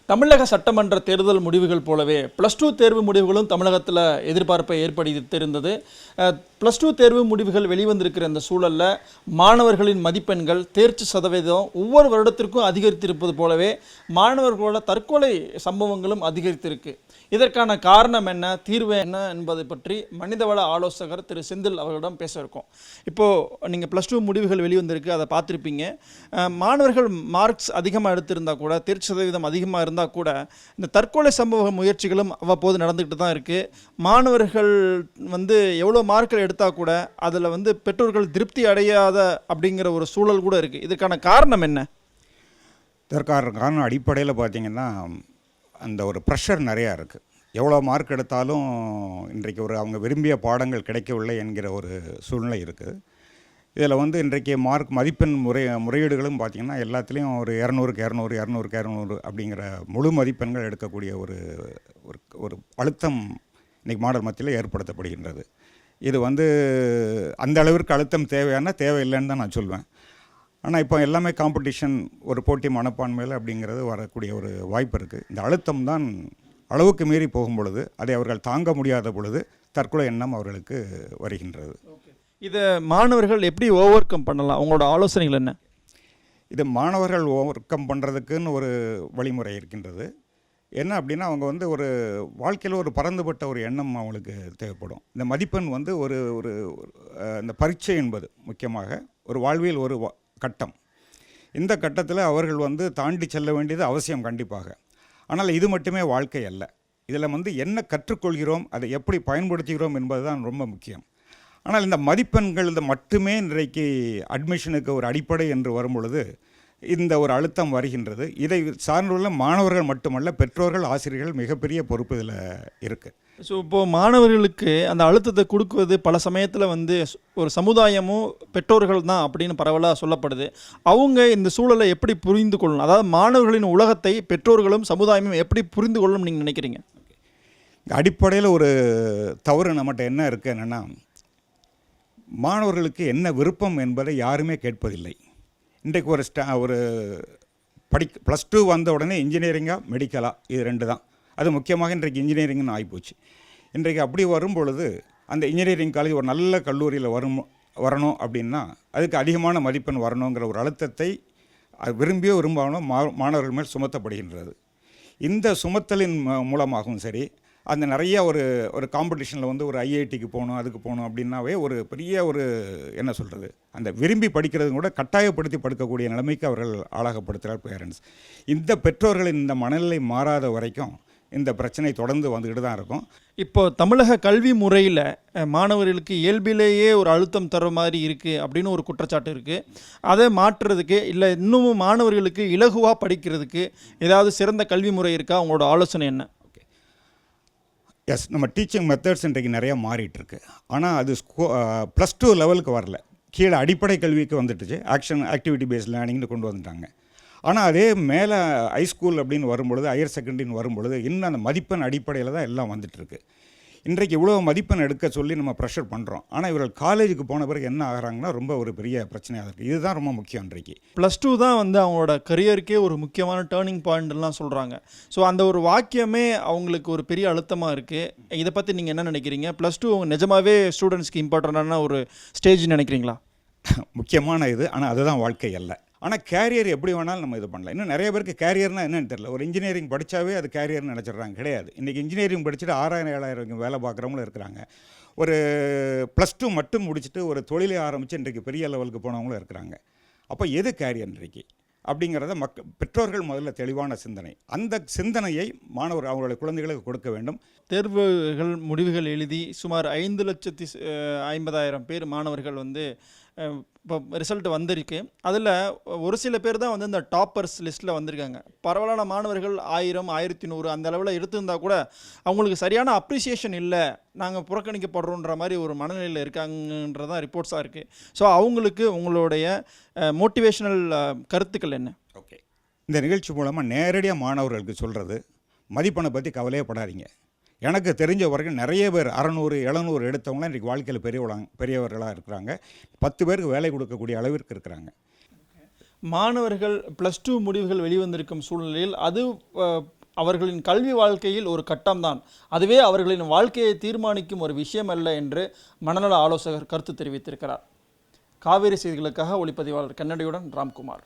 தமிழக சட்டமன்ற தேர்தல் முடிவுகள் போலவே +2 தேர்வு முடிவுகளும் தமிழகத்தில் எதிர்பார்ப்பை ஏற்படுத்தியிருந்தது. +2 தேர்வு முடிவுகள் வெளிவந்திருக்கிற இந்த சூழலில் மாணவர்களின் மதிப்பெண்கள் தேர்ச்சி சதவீதம் ஒவ்வொரு வருடத்திற்கும் அதிகரித்திருப்பது போலவே மாணவர்களோட தற்கொலை சம்பவங்களும் அதிகரித்திருக்கு. இதற்கான காரணம் என்ன, தீர்வு என்ன என்பதை பற்றி மனிதவள ஆலோசகர் திரு செந்தில் அவர்களிடம் பேச இருக்கோம். இப்போது நீங்கள் +2 முடிவுகள் வெளிவந்திருக்கு, அதை பார்த்துருப்பீங்க. மாணவர்கள் மார்க்ஸ் அதிகமாக எடுத்திருந்தால் கூட, தேர்ச்சி சதவீதம் அதிகமாக இருந்தால் கூட, இந்த தற்கொலை சம்பவ முயற்சிகளும் அவ்வப்போது நடந்துக்கிட்டு தான் இருக்குது. மாணவர்கள் எவ்வளோ மார்க்கள் எடுத்தால் கூட அதில் பெற்றோர்கள் திருப்தி அடையாத அப்படிங்கிற ஒரு சூழல் கூட இருக்குது. இதுக்கான காரணம் என்ன? இதற்கான காரணம் அடிப்படையில் பார்த்திங்கன்னா அந்த ஒரு ப்ரெஷர் நிறையா இருக்குது. எவ்வளோ மார்க் எடுத்தாலும் இன்றைக்கு அவங்க விரும்பிய பாடங்கள் கிடைக்கவில்லை என்கிற ஒரு சூழ்நிலை இருக்குது. இதில் இன்றைக்கு மதிப்பெண் முறையீடுகளும் பார்த்திங்கன்னா எல்லாத்துலேயும் ஒரு 200க்கு 200 200க்கு 200 அப்படிங்கிற முழு மதிப்பெண்கள் எடுக்கக்கூடிய ஒரு ஒரு அழுத்தம் இன்றைக்கி மாணவர் மத்தியில் ஏற்படுத்தப்படுகின்றது. இது அந்த அளவிற்கு அழுத்தம் தேவையில்லைன்னு தான் நான் சொல்வேன். ஆனால் இப்போ எல்லாமே காம்படிஷன், ஒரு போட்டி மனப்பான்மையில் அப்படிங்கிறது வரக்கூடிய ஒரு வாய்ப்பு இருக்குது. இந்த அழுத்தம் தான் அளவுக்கு மீறி போகும் பொழுது, அதை அவர்கள் தாங்க முடியாத பொழுது தற்கொலை எண்ணம் அவர்களுக்கு வருகின்றது. இதை மாணவர்கள் எப்படி ஓவர் கம் பண்ணலாம்? உங்களோட ஆலோசனைகள் என்ன? இது மாணவர்கள் ஓவர் கம் பண்ணுறதுக்குன்னு ஒரு வழிமுறை இருக்கின்றது. என்ன அப்படின்னா, அவங்க ஒரு வாழ்க்கையில் ஒரு பரந்துபட்ட ஒரு எண்ணம் அவங்களுக்கு தேவைப்படும். இந்த மதிப்பெண் ஒரு ஒரு இந்த பரீட்சை என்பது முக்கியமாக ஒரு வாழ்வியல் ஒரு கட்டம். இந்த கட்டத்தில் அவர்கள் தாண்டி செல்ல வேண்டியது அவசியம் கண்டிப்பாக. ஆனால் இது மட்டுமே வாழ்க்கை அல்ல. இதில் என்ன கற்றுக்கொள்கிறோம், அதை எப்படி பயன்படுத்துகிறோம் என்பது தான் ரொம்ப முக்கியம். ஆனால் இந்த மதிப்பெண்கள் மட்டுமே இன்றைக்கு அட்மிஷனுக்கு ஒரு அடிப்படை என்று வரும் பொழுது இந்த ஒரு அழுத்தம் வருகின்றது. இதை சார்ந்துள்ள மாணவர்கள் மட்டுமல்ல, பெற்றோர்கள், ஆசிரியர்கள் மிகப்பெரிய பொறுப்பு இதில் இருக்குது. ஸோ இப்போது மாணவர்களுக்கு அந்த அழுத்தத்தை கொடுக்குவது பல சமயத்தில் ஒரு சமுதாயமும் பெற்றோர்கள் தான் அப்படின்னு பரவலாக சொல்லப்படுது. அவங்க இந்த சூழலை எப்படி புரிந்து கொள்ளணும்? அதாவது மாணவர்களின் உலகத்தை பெற்றோர்களும் சமுதாயமும் எப்படி புரிந்து கொள்ளணும் நீங்கள் நினைக்கிறீங்க? அடிப்படையில் ஒரு தவறு நம்மகிட்ட என்ன இருக்குது என்னென்னா, மாணவர்களுக்கு என்ன விருப்பம் என்பதை யாருமே கேட்பதில்லை. இன்றைக்கு ஒரு +2 வந்த உடனே இன்ஜினியரிங்கா மெடிக்கலா, இது 2 தான். அது முக்கியமாக இன்றைக்கு இன்ஜினியரிங்னு ஆகிப்போச்சு. இன்றைக்கு அப்படி வரும் பொழுது அந்த இன்ஜினியரிங் காலேஜ் ஒரு நல்ல கல்லூரியில் வரணும் அப்படின்னா அதுக்கு அதிகமான மதிப்பெண் வரணுங்கிற ஒரு அழுத்தத்தை விரும்பியோ விரும்பாமலும் மாணவர்கள் மேல் சுமத்தப்படுகின்றது. இந்த சுமத்தலின் மூலமாகவும் சரி, அந்த நிறைய ஒரு காம்படிஷனில் ஒரு ஐஐடிக்கு போகணும், அதுக்கு போகணும் அப்படின்னாவே ஒரு பெரிய என்ன சொல்கிறது, அந்த விரும்பி படிக்கிறது கூட கட்டாயப்படுத்தி படுக்கக்கூடிய நிலைமைக்கு அவர்கள் ஆளாகப்படுத்துகிறார் பேரண்ட்ஸ். இந்த பெற்றோர்களின் இந்த மனநிலை மாறாத வரைக்கும் இந்த பிரச்சனை தொடர்ந்து வந்துக்கிட்டு தான் இருக்கும். இப்போ தமிழக கல்வி முறையில் மாணவர்களுக்கு இயல்பிலேயே ஒரு அழுத்தம் தர மாதிரி இருக்குது அப்படின்னு ஒரு குற்றச்சாட்டு இருக்குது. அதை மாற்றுறதுக்கு, இல்லை இன்னமும் மாணவர்களுக்கு இலகுவாக படிக்கிறதுக்கு ஏதாவது சிறந்த கல்வி முறை இருக்கா? உங்களோட ஆலோசனை என்ன? எஸ், நம்ம டீச்சிங் மெத்தட்ஸ் இன்றைக்கு நிறையா மாறிட்டுருக்கு. ஆனால் அது +2 லெவலுக்கு வரல, கீழே அடிப்படை கல்விக்கு வந்துட்டுச்சு. ஆக்டிவிட்டி பேஸ்ட் லேர்னிங்னு கொண்டு வந்துட்டாங்க. ஆனால் அதே மேலே ஹைஸ்கூல் அப்படின்னு வரும்பொழுது, ஹையர் செகண்டரின்னு வரும்பொழுது இன்னும் அந்த மதிப்பெண் அடிப்படையில் தான் எல்லாம் வந்துட்டுருக்கு. இன்றைக்கு இவ்வளோ மதிப்பெண் எடுக்க சொல்லி நம்ம ப்ரெஷர் பண்ணுறோம். ஆனால் இவர்கள் காலேஜுக்கு போன பிறகு என்ன ஆகிறாங்கன்னா ரொம்ப ஒரு பெரிய பிரச்சனையாக இருக்குது. இதுதான் ரொம்ப முக்கியம். இன்றைக்கு +2 தான் அவங்களோட கரியருக்கே ஒரு முக்கியமான டேர்னிங் பாயிண்ட்லாம் சொல்கிறாங்க. ஸோ அந்த ஒரு வாக்கியமே அவங்களுக்கு ஒரு பெரிய அழுத்தமாக இருக்குது. இதை பற்றி நீங்கள் என்ன நினைக்கிறீங்க? +2 நிஜமாகவே ஸ்டூடெண்ட்ஸ்க்கு இம்பார்ட்டண்டான ஒரு ஸ்டேஜ் நினைக்கிறீங்களா? முக்கியமான இது. ஆனால் அதுதான் வாழ்க்கை அல்ல. ஆனால் கேரியர் எப்படி வேணாலும் நம்ம இது பண்ணலாம். இன்னும் நிறைய பேருக்கு கேரியர்னால் என்னென்னு தெரியல. ஒரு இன்ஜினியரிங் படித்தாவே அது கேரியர்னு நினச்சிட்றாங்க. கிடையாது. இன்றைக்கி இன்ஜினியரிங் படிச்சுட்டு 6000 7000 வேலை பார்க்குறவங்களும் இருக்கிறாங்க. ஒரு +2 மட்டும் முடிச்சுட்டு ஒரு தொழிலை ஆரம்பித்து இன்றைக்கு பெரிய லெவலுக்கு போனவங்களும் இருக்கிறாங்க. அப்போ எது கேரியர் இன்றைக்கு அப்படிங்கிறத பெற்றோர்கள் முதல்ல தெளிவான சிந்தனை, அந்த சிந்தனையை மாணவர் அவங்களுடைய குழந்தைகளுக்கு கொடுக்க வேண்டும். தேர்வுகள் முடிவுகள் எழுதி சுமார் 5,50,000 பேர் மாணவர்கள் இப்போ ரிசல்ட் வந்திருக்கு. அதில் ஒரு சில பேர் தான் இந்த டாப்பர்ஸ் லிஸ்ட்டில் வந்திருக்காங்க. பரவலான மாணவர்கள் 1000 1100 அந்த அளவில் எடுத்திருந்தால் கூட அவங்களுக்கு சரியான அப்ரிசியேஷன் இல்லை, நாங்கள் புறக்கணிக்கப்படுறோன்ற மாதிரி ஒரு மனநிலையில் இருக்காங்கன்றதான் ரிப்போர்ட்ஸாக இருக்குது. ஸோ அவங்களுக்கு உங்களுடைய மோட்டிவேஷனல் கருத்துக்கள் என்ன? ஓகே, இந்த நிகழ்ச்சி மூலமாக நேரடியாக மாணவர்களுக்கு சொல்கிறது, மதிப்பெண்ணை பற்றி கவலையே படாதீங்க. எனக்கு தெரிஞ்ச வரைக்கும் நிறைய பேர் 600 700 எடுத்தவங்களாம் இன்றைக்கி வாழ்க்கையில் பெரியவர்களாக இருக்கிறாங்க. 10 பேருக்கு வேலை கொடுக்கக்கூடிய அளவிற்கு இருக்கிறாங்க. மாணவர்கள் +2 முடிவுகள் வெளிவந்திருக்கும் சூழ்நிலையில் அது அவர்களின் கல்வி வாழ்க்கையில் ஒரு கட்டம்தான், அதுவே அவர்களின் வாழ்க்கையை தீர்மானிக்கும் ஒரு விஷயம் அல்ல என்று மனநல ஆலோசகர் கருத்து தெரிவித்திருக்கிறார். காவேரி செய்திகளுக்காக ஒளிப்பதிவாளர் கன்னடியுடன் ராம்குமார்.